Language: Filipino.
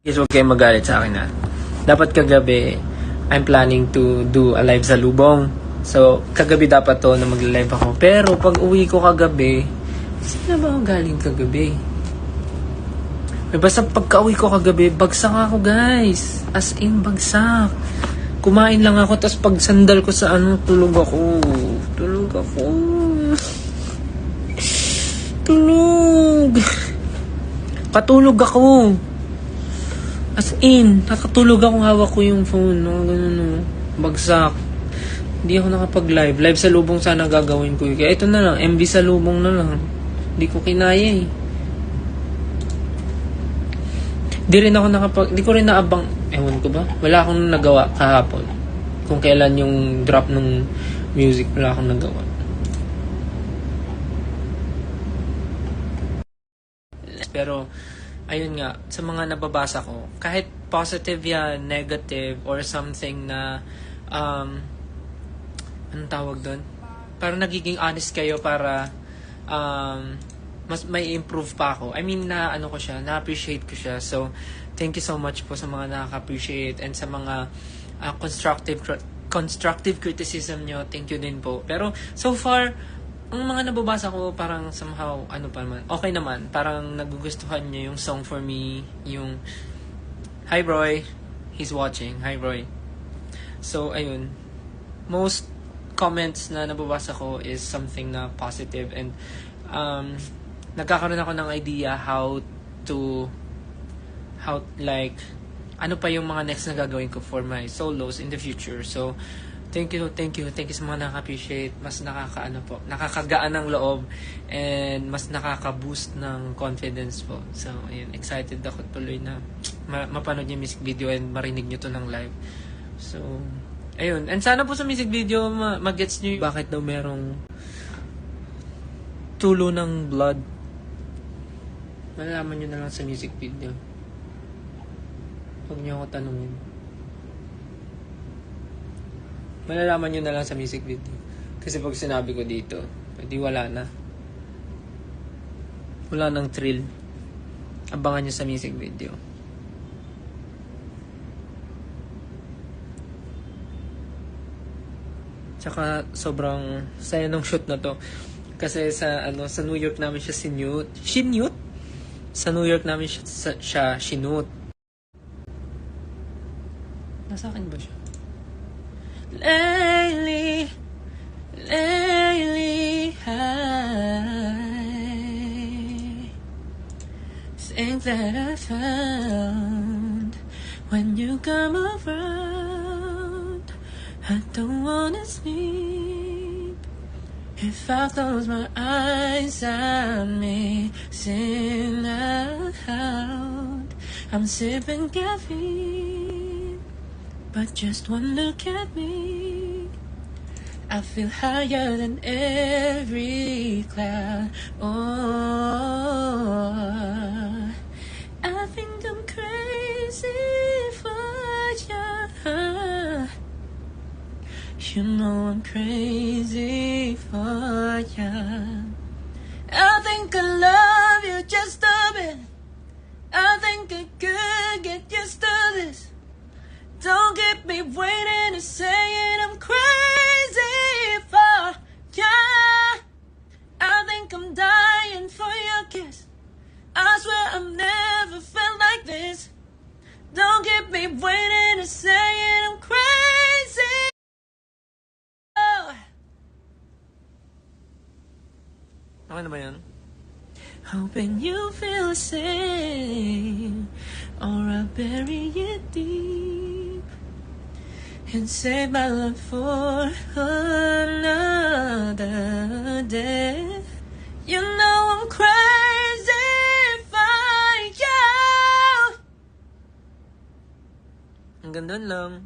Guys, huwag kayong magalit sa akin, ha. Dapat kagabi, I'm planning to do a live sa Lubong. So, kagabi dapat to na mag-live ako. Pero, pag uwi ko kagabi, saan na ba ako galing kagabi? Basta pagka-uwi ko kagabi, bagsak ako, guys. As in, bagsak. Kumain lang ako, tapos pag sandal ko sa tulog ako. Patulog ako. As in, nakatulog akong hawak ko yung phone, no? Ganun, no? Bagsak. Hindi ako nakapag-live. Live sa Lubong sana gagawin ko. Kaya ito na lang, MV sa Lubong na lang. Hindi ko kinaya, eh. Di ko rin naabang, ewan ko ba? Wala akong nagawa kahapon. Kung kailan yung drop ng music, wala akong nagawa. Pero, ayun nga, sa mga nababasa ko, kahit positive yan, negative, or something na, anong tawag doon? Parang nagiging honest kayo para, mas may improve pa ako. I mean, na-appreciate ko siya. So, thank you so much po sa mga nakaka-appreciate and sa mga constructive criticism nyo. Thank you din po. Pero, so far, ang mga nababasa ko, parang somehow, okay naman. Parang nagugustuhan niya yung Song For Me, yung, hi Roy, he's watching, hi Roy. So, ayun, most comments na nababasa ko is something na positive and, nagkakaroon ako ng idea ano pa yung mga next na gagawin ko for my solos in the future. So, thank you sa mga nakaka-appreciate. Mas nakakagaan ng loob and mas nakaka-boost ng confidence po. So, ayun, excited ako tuloy na mapanood yung music video and marinig nyo to ng live. So, ayun. And sana po sa music video, mag-gets nyo bakit daw merong tulo ng blood. Malalaman nyo na lang sa music video. Huwag nyo ako tanungin. Malalaman nyo na lang sa music video. Kasi pag sinabi ko dito, edi wala na. Wala nang thrill. Abangan nyo sa music video. Tsaka sobrang saya ng shoot na to. Kasi sa New York namin siya sinute. Sa New York namin siya sinute. Nasa akin ba siya? Lately, I think that I found when you come around, I don't wanna sleep. If I close my eyes, I'm missing out. I'm sipping caffeine, but just one look at me, I feel higher than every cloud. Oh, I think I'm crazy for you. You know I'm crazy for you. I think I love you just a bit. I think I could get used to this. Don't keep me waiting to say it, I'm crazy for you. I think I'm dying for your kiss. I swear I've never felt like this. Don't keep me waiting to say it, I'm crazy. Okay na ba yan? Hoping you feel the same, or I'll bury it deep and save my love for another day. You know I'm crazy for you. Hanggang doon lang.